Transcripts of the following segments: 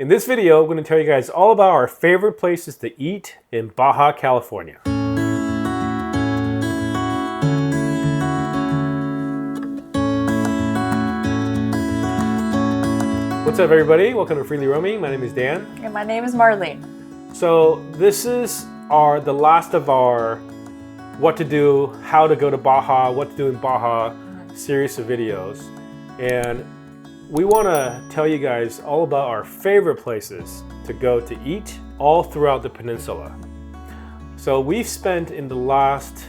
In this video, I'm going to tell you guys all about our favorite places to eat in Baja, California. What's up, everybody? Welcome to Freely Roaming. My name is Dan. And my name is Marlene. So this is the last of our what to do, how to go to Baja, what to do in Baja series of videos. And we want to tell you guys all about our favorite places to go to eat all throughout the peninsula. So we've spent in the last,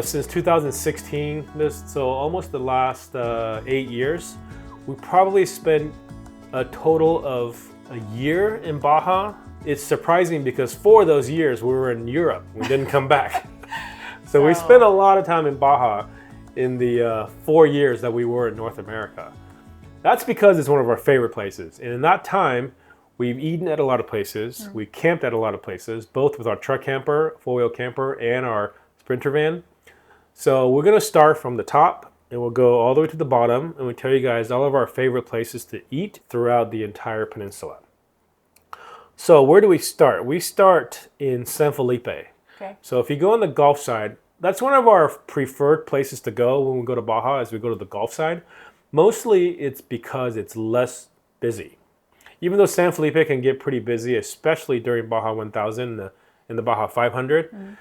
since 2016, so almost the last 8 years, we probably spent a total of a year in Baja. It's surprising because 4 of those years we were in Europe. We didn't come back. So we spent a lot of time in Baja in the 4 years that we were in North America. That's because it's one of our favorite places. And in that time, we've eaten at a lot of places. We camped at a lot of places, both with our truck camper, four-wheel camper, and our Sprinter van. So we're going to start from the top, and we'll go all the way to the bottom, and we'll tell you guys all of our favorite places to eat throughout the entire peninsula. So where do we start? We start in San Felipe. Okay. So if you go on the Gulf side, that's one of our preferred places to go when we go to Baja, as we go to the Gulf side. Mostly it's because it's less busy. Even though San Felipe can get pretty busy, especially during Baja 1000 and the Baja 500,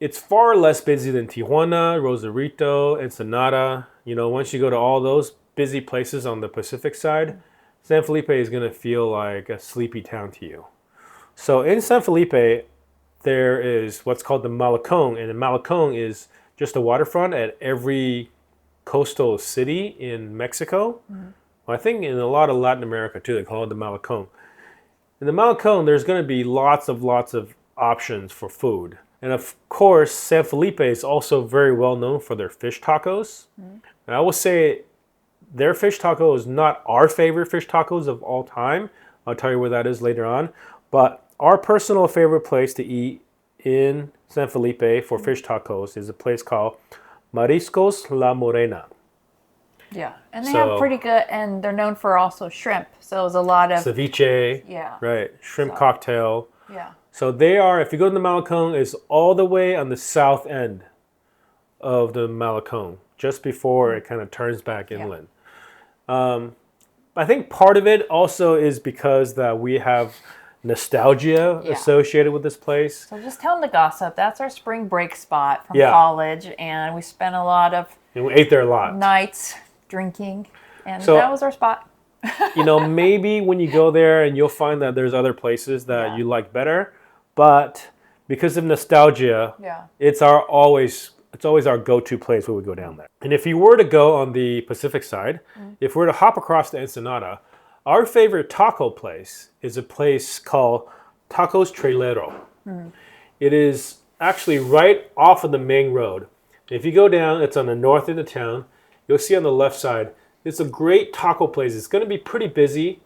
it's far less busy than Tijuana, Rosarito, Ensenada. You know, once you go to all those busy places on the Pacific side, San Felipe is going to feel like a sleepy town to you. So in San Felipe, there is what's called the Malecón, and the Malecón is just a waterfront at every coastal city in Mexico. Well, I think in a lot of Latin America too, they call it the Malecón. In the Malecón, there's going to be lots of options for food. And of course, San Felipe is also very well known for their fish tacos. And I will say their fish taco is not our favorite fish tacos of all time. I'll tell you where that is later on. But our personal favorite place to eat in San Felipe for fish tacos is a place called Mariscos La Morena. Yeah, and they have pretty good, and they're known for also shrimp. So there's a lot of ceviche. Yeah. Right, shrimp cocktail. Yeah. So they are, if you go to the Malecón, it's all the way on the south end of the Malecón, just before it kind of turns back inland. I think part of it also is because that we have nostalgia associated with this place. So just tell them the gossip. That's our spring break spot from college, and we spent a lot of and we ate there a lot. Nights drinking, and so, that was our spot. You know, maybe when you go there and you'll find that there's other places that you like better, but because of nostalgia, it's always our go-to place when we go down there. And if you were to go on the Pacific side, if we were to hop across to Ensenada, our favorite taco place is a place called Tacos Trailero. It is actually right off of the main road. If you go down, it's on the north end of town. You'll see on the left side, it's a great taco place. It's going to be pretty busy.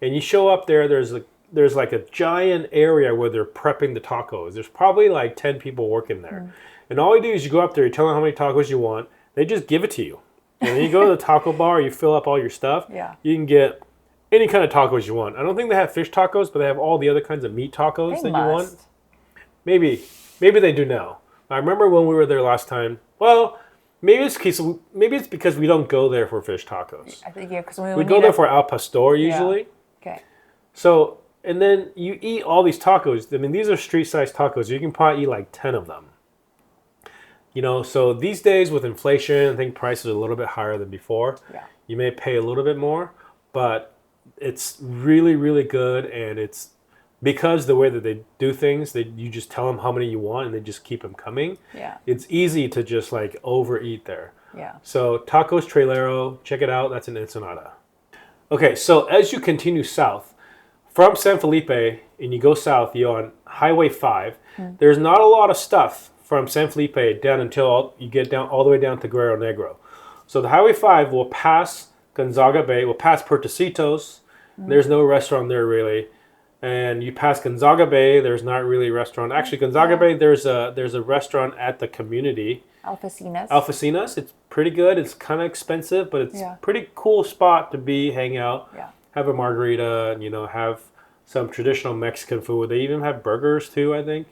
And you show up there, there's like a giant area where they're prepping the tacos. There's probably like 10 people working there. And all you do is you go up there, you tell them how many tacos you want. They just give it to you. And then you go to the taco bar, you fill up all your stuff. You can get any kind of tacos you want. I don't think they have fish tacos, but they have all the other kinds of meat tacos that you want. Maybe they do now. I remember when we were there last time. Well, maybe it's because we don't go there for fish tacos. I think because we go there for al pastor usually. Okay. So and then you eat all these tacos. I mean, these are street-sized tacos. You can probably eat like 10 of them. You know, so these days with inflation, I think prices are a little bit higher than before. You may pay a little bit more, but it's really, really good, and it's because the way that they do things, you just tell them how many you want, and they just keep them coming. It's easy to just like overeat there. So Tacos Trailero, check it out. That's in Ensenada. Okay, so as you continue south from San Felipe and you go south, you're on Highway 5. There's not a lot of stuff from San Felipe down until you get down all the way down to Guerrero Negro. So the Highway 5 will pass Gonzaga Bay, will pass Puertecitos. There's no restaurant there really. And you pass Gonzaga Bay, there's not really a restaurant. Actually, Gonzaga Bay, there's a restaurant at the community. Alfonsinas. It's pretty good. It's kind of expensive, but it's a pretty cool spot to hang out. have a margarita, and, have some traditional Mexican food. They even have burgers too, I think.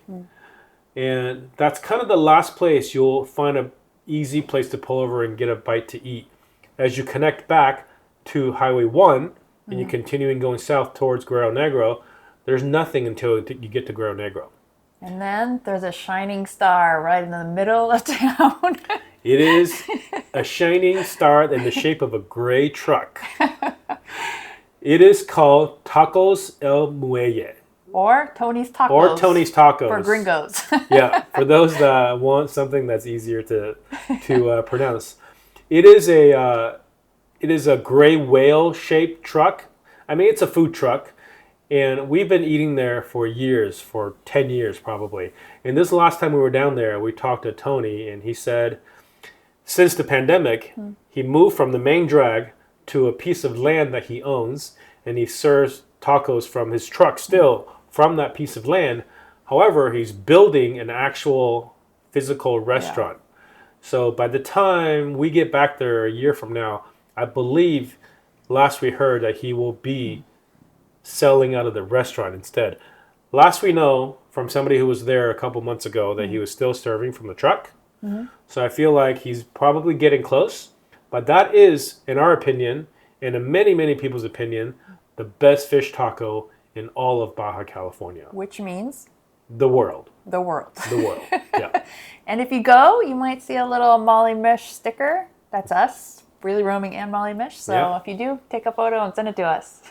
And that's kind of the last place you'll find a easy place to pull over and get a bite to eat. As you connect back to Highway 1 and you're continuing going south towards Guerrero Negro, there's nothing until you get to Guerrero Negro. And then there's a shining star right in the middle of town. It is a shining star in the shape of a gray truck. It is called Tacos El Muelle. Or Tony's Tacos. Or Tony's Tacos. For gringos. Yeah, for those that want something that's easier to pronounce. It is a gray whale-shaped truck. I mean, it's a food truck. And we've been eating there for years, for 10 years probably. And this last time we were down there, we talked to Tony, and he said since the pandemic, he moved from the main drag to a piece of land that he owns, and he serves tacos from his truck still from that piece of land. However, he's building an actual physical restaurant. So by the time we get back there a year from now, I believe last we heard that he will be selling out of the restaurant instead. Last we know from somebody who was there a couple months ago that he was still serving from the truck. So I feel like he's probably getting close. But that is, in our opinion, and in many, many people's opinion, the best fish taco in all of Baja California. Which means? The world. The world. The world, yeah. And if you go, you might see a little Molly Mish sticker. That's us, Really Roaming and Molly Mish. So if you do, take a photo and send it to us.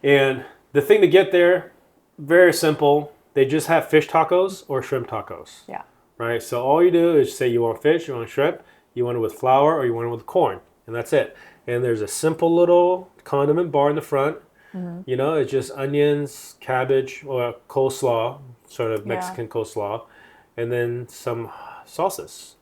And the thing to get there, very simple. They just have fish tacos or shrimp tacos. Yeah. Right? So all you do is say you want fish, you want shrimp, you want it with flour, or you want it with corn. And that's it. And there's a simple little condiment bar in the front. It's just onions, cabbage, or coleslaw, sort of Mexican coleslaw, and then some salsas.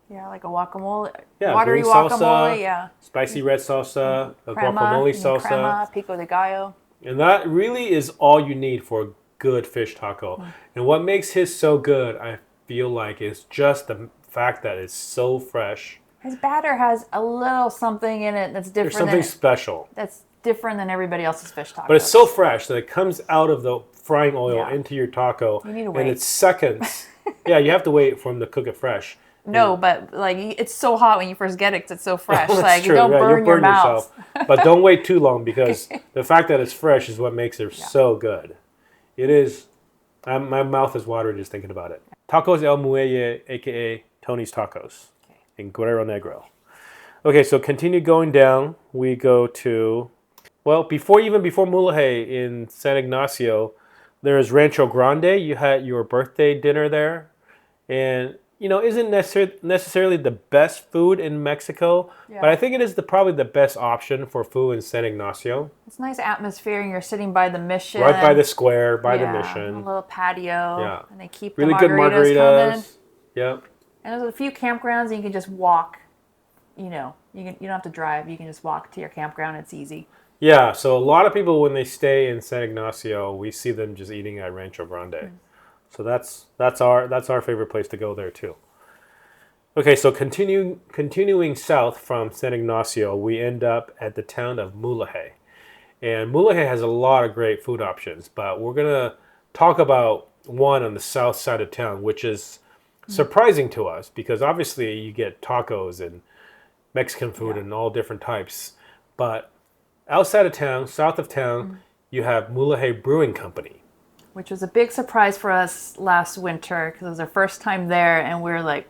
Yeah, like a guacamole. Yeah, watery green salsa, guacamole, spicy red salsa, a crema, guacamole salsa. Crema, pico de gallo. And that really is all you need for a good fish taco. And what makes his so good, I feel like, is just the fact that it's so fresh. His batter has a little something in it that's different. There's something special. That's different than everybody else's fish tacos. But it's so fresh that it comes out of the frying oil into your taco. You need to wait. And it's seconds. Yeah, you have to wait for them to cook it fresh. No, but it's so hot when you first get it because it's so fresh. That's true. You don't burn your mouth. But don't wait too long because the fact that it's fresh is what makes it so good. It is. My mouth is watering just thinking about it. Tacos El Muelle, a.k.a. Tony's Tacos in Guerrero Negro. Okay, so continue going down. We go to, before Mulege in San Ignacio, there's Rancho Grande. You had your birthday dinner there. And, isn't necessarily the best food in Mexico, but I think it is probably the best option for food in San Ignacio. It's nice atmosphere, and you're sitting by the Mission. Right by the square, by the Mission. A little patio. Yeah. And they keep really the good margaritas coming. Yep. And there's a few campgrounds, and you can just walk. You don't have to drive. You can just walk to your campground. It's easy. Yeah, so a lot of people, when they stay in San Ignacio, we see them just eating at Rancho Grande. So that's our favorite place to go there too. Okay, so continuing south from San Ignacio, we end up at the town of Mulege. And Mulege has a lot of great food options, but we're going to talk about one on the south side of town, which is surprising to us because obviously you get tacos and Mexican food and all different types. But outside of town, south of town, you have Mulege Brewing Company. Which was a big surprise for us last winter because it was our first time there, and we were like,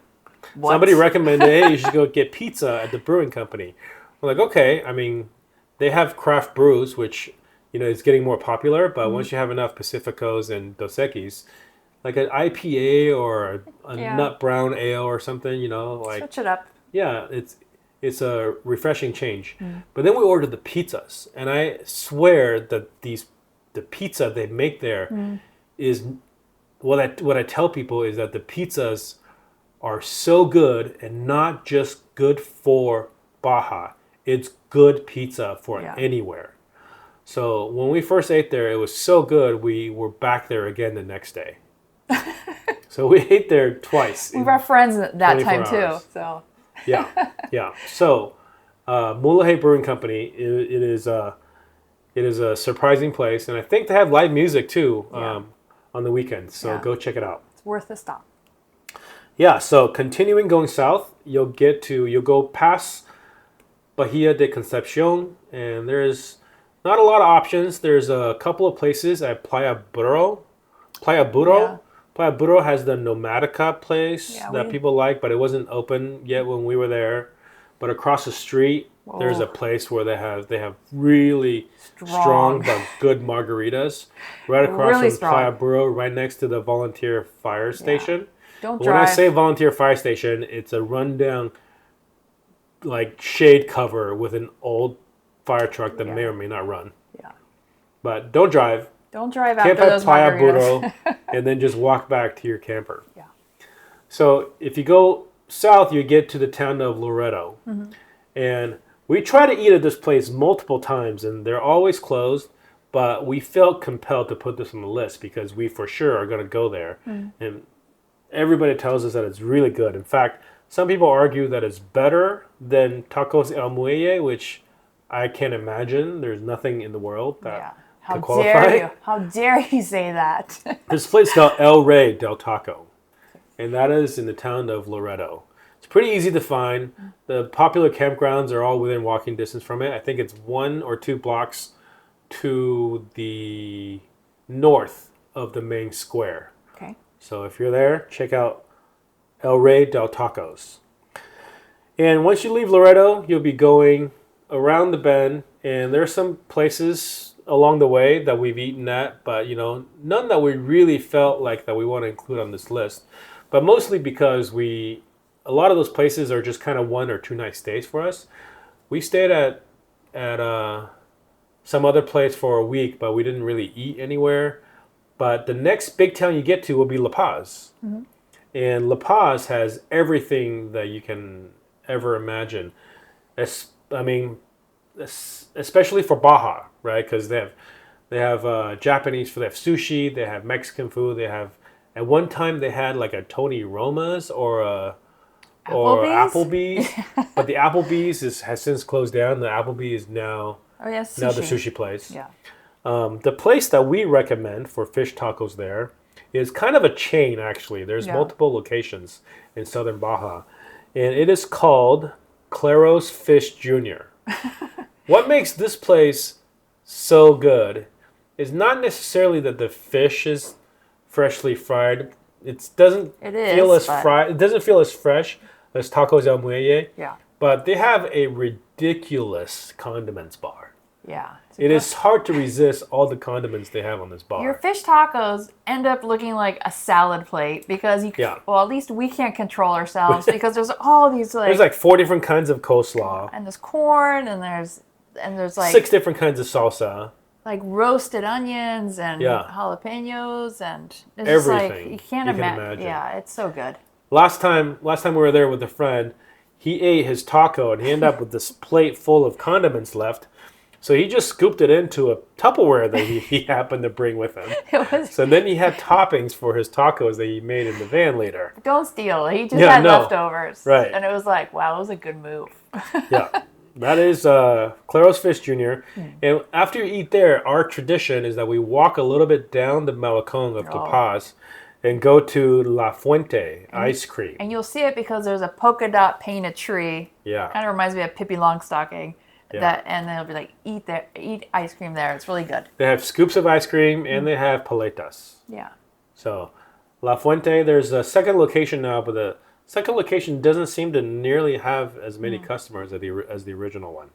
what? Somebody recommended, hey, you should go get pizza at the brewing company. We're like, okay. I mean, they have craft brews, which, is getting more popular, but once you have enough Pacificos and Dos Equis, like an IPA or a nut brown ale or something, switch it up. Yeah, it's a refreshing change. But then we ordered the pizzas, and I swear that the pizza they make there is what I tell people is that the pizzas are so good, and not just good for Baja. It's good pizza for anywhere. So when we first ate there, it was so good we were back there again the next day. So we ate there twice. We were friends that time too. So yeah. So Mulege Brewing Company, it It is a surprising place, and I think they have live music too on the weekends. So Yeah. go check it out. It's worth a stop. Yeah. So continuing going south, you'll go past Bahia de Concepcion, and there's not a lot of options. There's a couple of places at Playa Burro. Playa Burro has the Nomadico place that people like, but it wasn't open yet when we were there. But across the street, there's a place where they have really strong but good margaritas right across from Playa Burro, right next to the volunteer fire station. Don't drive. When I say volunteer fire station, it's a rundown like shade cover with an old fire truck that may or may not run. Yeah. But don't drive. Don't drive after those Playa margaritas. Burro and then just walk back to your camper. Yeah. So if you go south, you get to the town of Loreto. And we try to eat at this place multiple times, and they're always closed. But we felt compelled to put this on the list because we for sure are going to go there. And everybody tells us that it's really good. In fact, some people argue that it's better than Tacos El Muelle, which I can't imagine. There's nothing in the world that can qualify. Dare you? How dare you say that? This place is called El Rey del Taco, and that is in the town of Loreto. It's pretty easy to find. The popular campgrounds are all within walking distance from it. I think it's 1 or 2 blocks to the north of the main square. Okay. So if you're there, check out El Rey del Tacos. And once you leave Loreto, you'll be going around the bend, and there's some places along the way that we've eaten at, but none that we really felt like that we want to include on this list. But mostly because a lot of those places are just kind of 1 or 2 night stays for us. We stayed at some other place for a week, but we didn't really eat anywhere. But the next big town you get to will be La Paz. And La Paz has everything that you can ever imagine. Especially for Baja, right? Because they have Japanese food, they have sushi, they have Mexican food, they have. At one time they had like a Tony Roma's or Applebee's, but the Applebee's has since closed down. The Applebee's is now the sushi place. Yeah. The place that we recommend for fish tacos there is kind of a chain, actually. There's multiple locations in southern Baja, and it is called Claros Fish Jr. What makes this place so good is not necessarily that the fish is freshly fried. It doesn't feel as fried. It doesn't feel as fresh as Tacos El Muelle. Yeah. But they have a ridiculous condiments bar. Yeah. It is hard to resist all the condiments they have on this bar. Your fish tacos end up looking like a salad plate because well, at least we can't control ourselves because there's all these there's like 4 different kinds of coleslaw. And there's corn and there's like 6 different kinds of salsa. Like roasted onions and jalapenos and it's everything. Just like you can't imagine. Yeah, it's so good. Last time we were there with a friend, he ate his taco and he ended up with this plate full of condiments left. So he just scooped it into a Tupperware that he happened to bring with him. So then he had toppings for his tacos that he made in the van later. Don't steal. He just had leftovers. Right. And it was like, wow, it was a good move. Yeah. That is Claros Fish Jr. And after you eat there, our tradition is that we walk a little bit down the Malecón of La Paz and go to La Fuente ice cream. And you'll see it because there's a polka dot painted tree. Yeah. Kind of reminds me of Pippi Longstocking. Yeah. And they'll be like, eat ice cream there. It's really good. They have scoops of ice cream and they have paletas. Yeah. So La Fuente, there's a second location now, but the second location doesn't seem to nearly have as many customers as the original one.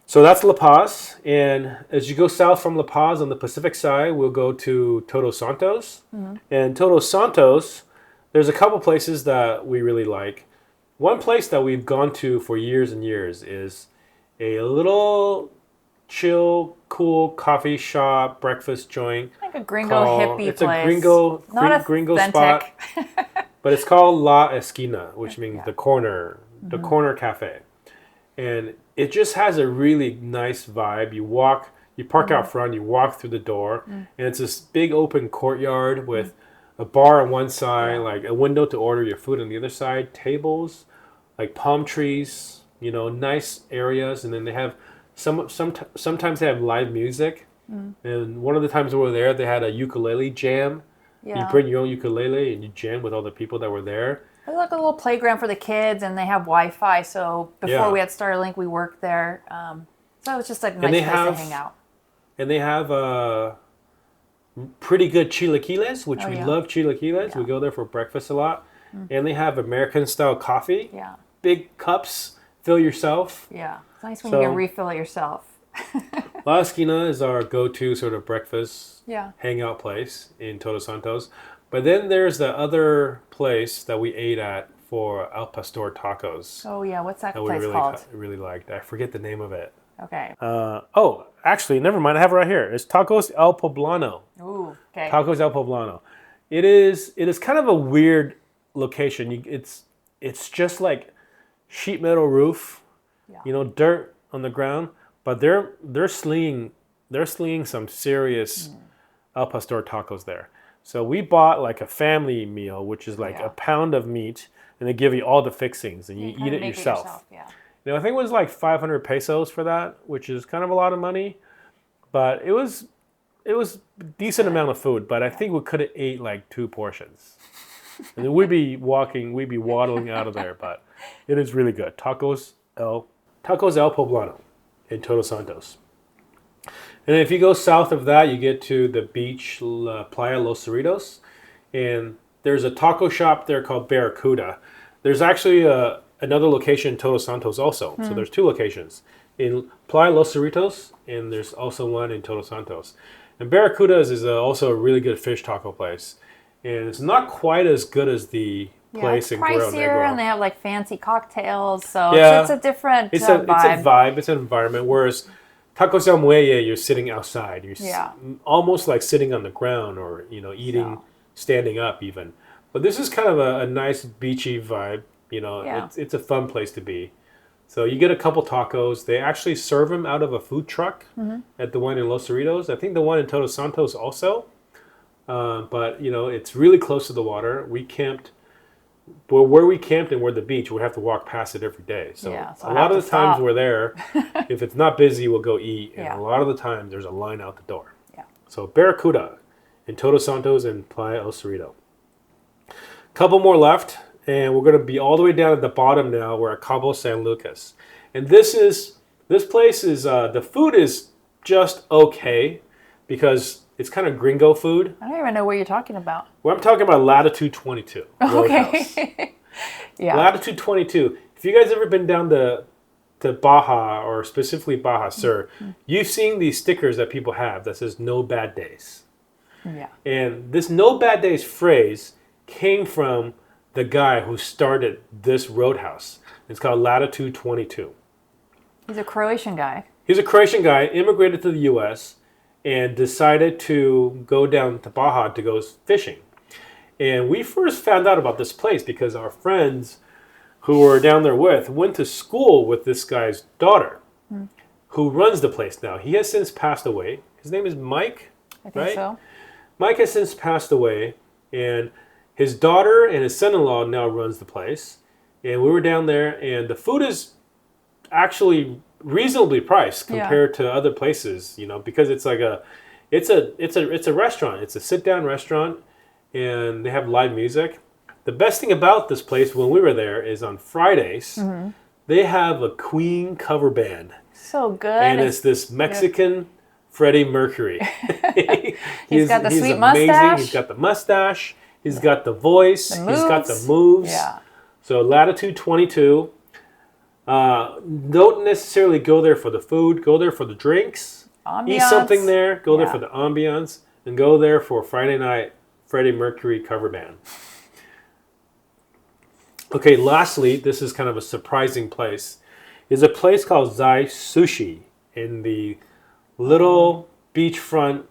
So that's La Paz. And as you go south from La Paz on the Pacific side, we'll go to Todos Santos. And Todos Santos, there's a couple places that we really like. One place that we've gone to for years and years is a little chill, cool coffee shop, breakfast joint. Like a gringo hippie it's place. It's a gringo spot. But it's called La Esquina, which means the corner cafe. And it just has a really nice vibe. You park out front, you walk through the door, and it's this big open courtyard with a bar on one side, like a window to order your food on the other side, tables, like palm trees, nice areas, and then they have Sometimes they have live music. And one of the times we were there, they had a ukulele jam. Yeah. You bring your own ukulele and you jam with all the people that were there. It's like a little playground for the kids, and they have Wi-Fi. So before we had Starlink, we worked there. So it's just like a nice place to hang out. And they have pretty good chilaquiles, which we love chilaquiles. Yeah. We go there for breakfast a lot. And they have American-style coffee. Yeah. Big cups, fill yourself. Yeah. It's nice when you can refill it yourself. La Esquina is our go-to sort of breakfast hangout place in Todos Santos. But then there's the other place that we ate at for Al Pastor tacos. Oh, yeah. What's that place called? I really liked. I forget the name of it. Okay. Actually, never mind. I have it right here. It's Tacos El Poblano. Ooh, okay. Tacos El Poblano. It is kind of a weird location. It's just like sheet metal roof, dirt on the ground. But they're slinging some serious Al Pastor tacos there. So we bought like a family meal, which is like a pound of meat, and they give you all the fixings, and you eat it yourself. I think it was like 500 pesos for that, which is kind of a lot of money. But it was a decent amount of food. But I think we could have ate like 2 portions, and then we'd be waddling out of there. But it is really good. Tacos El Poblano in Todos Santos. And if you go south of that, you get to the beach, Playa Los Cerritos. And there's a taco shop there called Barracuda. There's actually another location in Todos Santos also. So there's 2 locations. In Playa Los Cerritos, and there's also one in Todos Santos. And Barracuda's is also a really good fish taco place. And it's not quite as good as the place in Guerrero. It's pricier, and they have like fancy cocktails. So it's a different vibe. It's a vibe. It's an environment. Whereas Tacos El Muelle, you're sitting outside. You're almost like sitting on the ground or, eating, standing up even. But this is kind of a nice beachy vibe. It's a fun place to be. So you get a couple tacos. They actually serve them out of a food truck at the one in Los Cerritos. I think the one in Todos Santos also. But, it's really close to the water. We camped. But where we camped and where the beach, we have to walk past it every day. So a lot of the times we're there, if it's not busy, we'll go eat. And a lot of the time, there's a line out the door. Yeah. So Barracuda in Todos Santos and Playa El Cerrito. Couple more left, and we're going to be all the way down at the bottom now. We're at Cabo San Lucas. And this place is, the food is just okay because it's kind of gringo food. I don't even know what you're talking about. Well, I'm talking about Latitude 22. Okay. Latitude 22. If you guys ever been down to Baja, or specifically Baja Sur, you've seen these stickers that people have that says "No Bad Days." Yeah. And this "No Bad Days" phrase came from the guy who started this roadhouse. It's called Latitude 22. He's a Croatian guy. He's a Croatian guy, immigrated to the U.S., and decided to go down to Baja to go fishing. And we first found out about this place because our friends who were down there went to school with this guy's daughter, who runs the place now. He has since passed away. His name is Mike, I think so. Mike has since passed away, and his daughter and his son-in-law now runs the place. And we were down there, and the food is actually reasonably priced compared to other places, because it's like it's a restaurant. It's a sit-down restaurant, and they have live music. The best thing about this place when we were there is on Fridays, they have a Queen cover band. So good. And it's this Mexican Freddie Mercury. He's got the sweet mustache. He's got the mustache. He's got the voice. He's got the moves. Yeah. So Latitude 22. Don't necessarily go there for the food. Go there for the drinks. Ambiance. Eat something there. Go there for the ambiance. And go there for Friday night Freddie Mercury cover band. Okay, lastly, this is kind of a surprising place. Is a place called Zai Sushi in the little beachfront.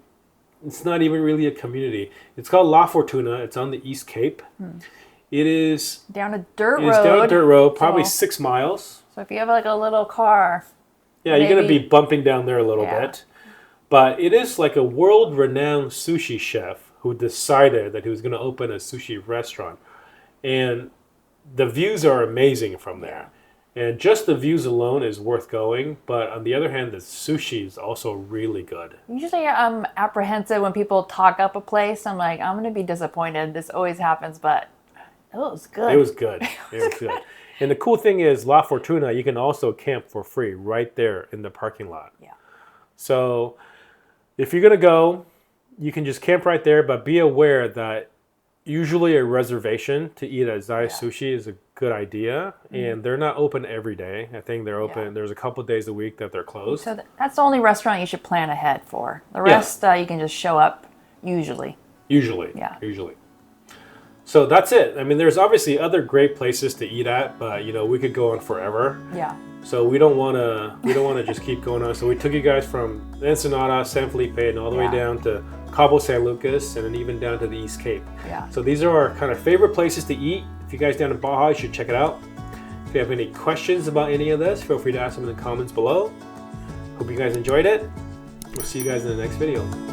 It's not even really a community. It's called La Fortuna. It's on the East Cape. It is down a dirt road. It's down a dirt road, probably 6 miles. So if you have like a little car, you're going to be bumping down there a little bit. But it is like a world-renowned sushi chef who decided that he was going to open a sushi restaurant. And the views are amazing from there. And just the views alone is worth going. But on the other hand, the sushi is also really good. Usually I'm apprehensive when people talk up a place. I'm like, I'm going to be disappointed. This always happens, but it was good. It was good. It was good. And the cool thing is, La Fortuna, you can also camp for free right there in the parking lot. Yeah. So if you're going to go, you can just camp right there, but be aware that usually a reservation to eat at Zai Sushi is a good idea, and they're not open every day. I think they're open. There's a couple days a week that they're closed. So that's the only restaurant you should plan ahead for. The rest, you can just show up usually. Usually. Yeah. Usually. So that's it. I mean, there's obviously other great places to eat at, but we could go on forever. Yeah. So we don't want to just keep going on. So we took you guys from Ensenada, San Felipe, and all the way down to Cabo San Lucas, and then even down to the East Cape. Yeah. So these are our kind of favorite places to eat. If you guys down in Baja, you should check it out. If you have any questions about any of this, feel free to ask them in the comments below. Hope you guys enjoyed it. We'll see you guys in the next video.